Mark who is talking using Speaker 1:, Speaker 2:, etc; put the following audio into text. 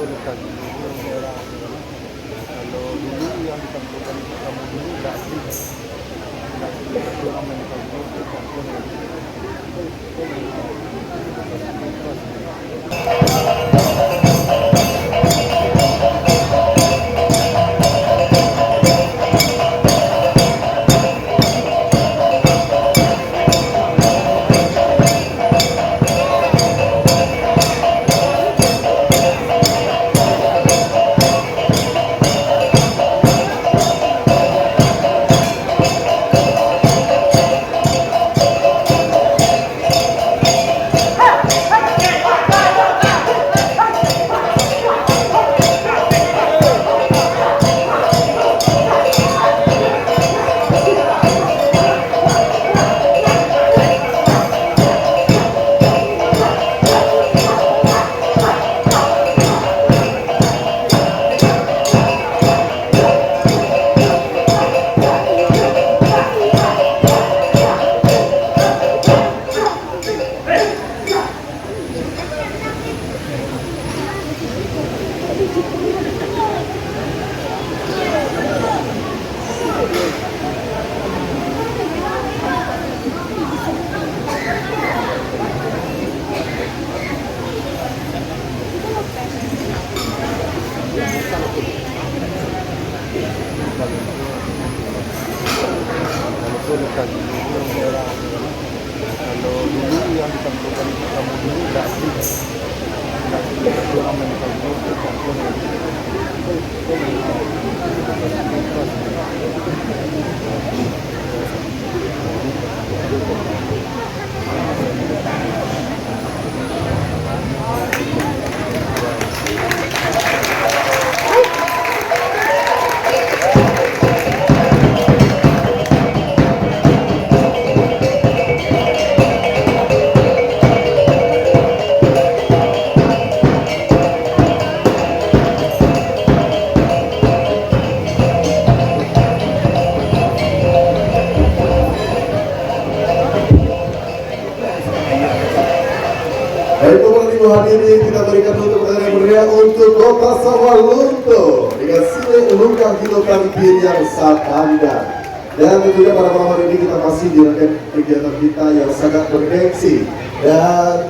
Speaker 1: Lukah Gilo, kalau dulu yang ditentukan kamu dulu nggak sih itu namanya kamu Lukah Gilo, kalau dulu yang ditentukan kamu dulu nggak sih itu namanya kamu
Speaker 2: Baik, Bapak Ibu hadirin, kita berikan untuk pertandingan meriah untuk Kota Sawalunto dengan silang Lukah Gilo Hampir yang sangat handal. Dan tentunya pada malam hari ini kita masih di rangkaian kegiatan kita yang sangat bergengsi dan